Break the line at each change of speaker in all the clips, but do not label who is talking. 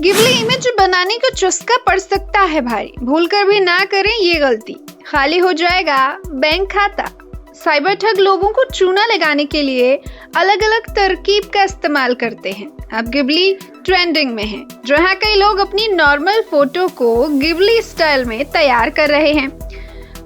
Ghibli image बनाने का चस्का पड़ सकता है भारी, भूलकर भी ना करें ये गलती, खाली हो जाएगा बैंक खाता। साइबर ठग लोगों को चूना लगाने के लिए अलग अलग तरकीब का इस्तेमाल करते हैं। अब गिबली ट्रेंडिंग में है, जहां कई लोग अपनी नॉर्मल फोटो को गिबली स्टाइल में तैयार कर रहे हैं।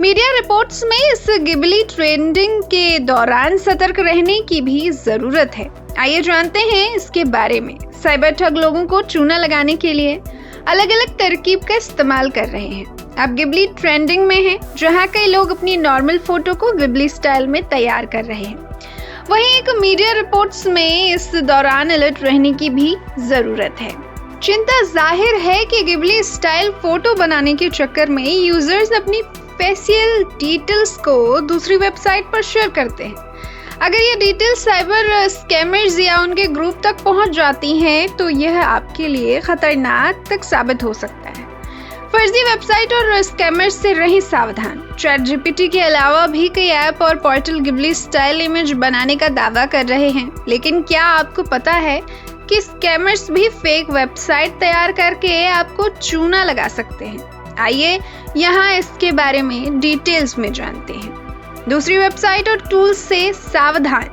मीडिया रिपोर्ट्स में इस गिबली ट्रेंडिंग के दौरान सतर्क रहने की भी जरूरत है। आइए जानते हैं इसके बारे में। साइबर ठग लोगों को चूना लगाने के लिए अलग अलग तरकीब का इस्तेमाल कर रहे हैं। अब गिबली ट्रेंडिंग में है, जहां कई लोग अपनी नॉर्मल फोटो को गिबली स्टाइल में तैयार कर रहे हैं। वहीं एक मीडिया रिपोर्ट्स में इस दौरान अलर्ट रहने की भी जरूरत है। चिंता जाहिर है कि गिबली स्टाइल फोटो बनाने के चक्कर में यूजर्स अपनी फेशियल डिटेल्स को दूसरी वेबसाइट पर शेयर करते हैं। अगर ये डिटेल्स साइबर स्कैमर्स या उनके ग्रुप तक पहुंच जाती हैं, तो यह आपके लिए खतरनाक तक साबित हो सकता है। फर्जी वेबसाइट और स्कैमर्स से रहें सावधान। ChatGPT के अलावा भी कई ऐप और पोर्टल गिबली स्टाइल इमेज बनाने का दावा कर रहे हैं, लेकिन क्या आपको पता है कि स्कैमर्स भी फेक वेबसाइट तैयार करके आपको चूना लगा सकते हैं? आइए यहाँ इसके बारे में डिटेल्स में जानते हैं। दूसरी वेबसाइट और टूल्स से सावधान।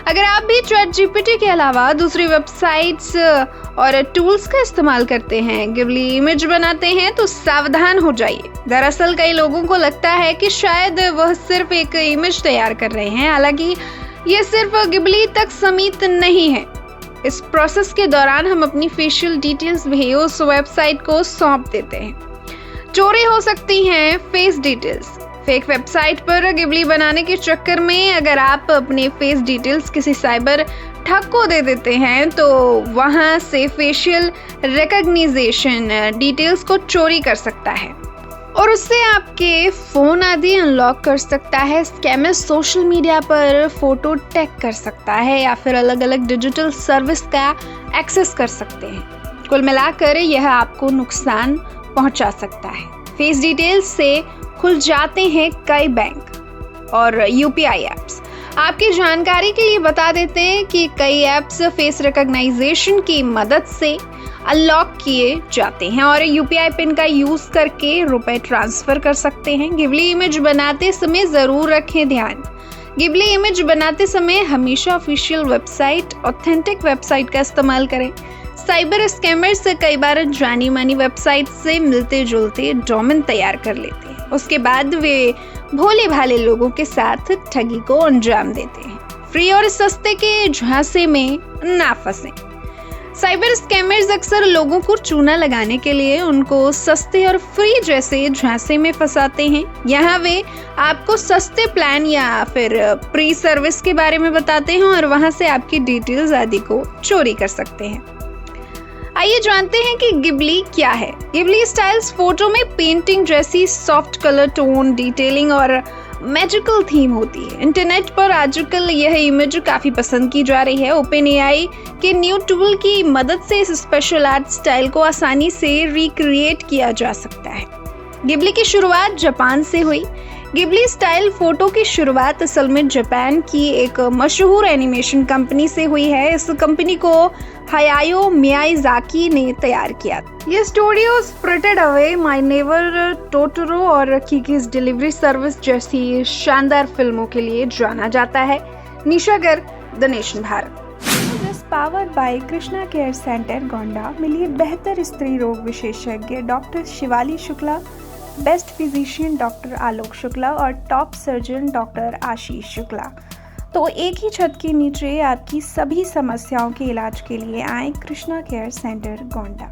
अगर आप भी ChatGPT के अलावा दूसरी वेबसाइट्स और टूल्स का इस्तेमाल करते हैं, गिबली इमेज बनाते हैं, तो सावधान हो जाइए। दरअसल कई लोगों को लगता है कि शायद वह सिर्फ एक इमेज तैयार कर रहे हैं, हालांकि ये सिर्फ गिबली तक सीमित नहीं है। इस प्रोसेस के दौरान हम अपनी फेशियल डिटेल्स भी उस वेबसाइट को सौंप देते हैं। चोरी हो सकती हैं फेस डिटेल्स। फेक वेबसाइट पर गिबली बनाने के चक्कर में अगर आप अपने फेस डिटेल्स किसी साइबर ठग को दे देते हैं, तो वहां से फेशियल रिकॉग्निशन डिटेल्स को चोरी कर सकता है और उससे आपके फोन आदि अनलॉक कर सकता है। स्कैमर सोशल मीडिया पर फोटो टैग कर सकता है या फिर अलग अलग डिजिटल सर्विस का एक्सेस कर सकते हैं। कुल मिलाकर यह आपको नुकसान पहुंचा सकता है। फेस डिटेल्स से खुल जाते हैं कई बैंक और UPI ऐप्स। आपकी जानकारी के लिए बता देते हैं कि कई ऐप्स फेस रिकॉग्नाइजेशन की मदद से अनलॉक किए जाते हैं और UPI पिन का यूज करके रुपए ट्रांसफर कर सकते हैं। गिबली इमेज बनाते समय जरूर रखें ध्यान। गिबली इमेज बनाते समय हमेशा ऑफिशियल वेबसाइट, ऑथेंटिक वेबसाइट का इस्तेमाल करें। साइबर स्कैमर्स कई बार जानी मानी वेबसाइट से मिलते जुलते डोमेन तैयार कर लेते हैं, उसके बाद वे भोले भाले लोगों के साथ ठगी को अंजाम देते हैं। फ्री और सस्ते के झांसे में ना फंसें। साइबर स्कैमर्स अक्सर लोगों को चूना लगाने के लिए उनको सस्ते और फ्री जैसे झांसे में फंसाते हैं। यहाँ वे आपको सस्ते प्लान या फिर प्री सर्विस के बारे में बताते हैं और वहां से आपकी डिटेल्स आदि को चोरी कर सकते हैं। आइए जानते हैं कि गिबली क्या है। गिबली स्टाइल्स फोटो में पेंटिंग जैसी सॉफ्ट कलर टोन, डिटेलिंग और मैजिकल थीम होती है। इंटरनेट पर आजकल यह इमेज काफी पसंद की जा रही है। OpenAI के न्यू टूल की मदद से इस स्पेशल आर्ट स्टाइल को आसानी से रिक्रिएट किया जा सकता है। गिबली की शुरुआत जापान से हुई। गिबली स्टाइल फोटो की शुरुआत असल में जापान की एक मशहूर एनिमेशन कंपनी से हुई है। इस कंपनी को हायाओ मियाज़ाकी ने तैयार किया। ये studio Spirited Away, My Neighbor Totoro और किकीज डिलीवरी सर्विस जैसी शानदार फिल्मों के लिए जाना जाता है। निशागर, the nation Bharat.
Powered by Krishna care centre Gonda. मिलिए बेहतर स्त्री रोग विशेषज्ञ doctor Shivali Shukla, best physician doctor Alok Shukla और top surgeon doctor Ashish Shukla. तो एक ही छत के नीचे आपकी सभी समस्याओं के इलाज के लिए आए कृष्णा केयर सेंटर गोंडा।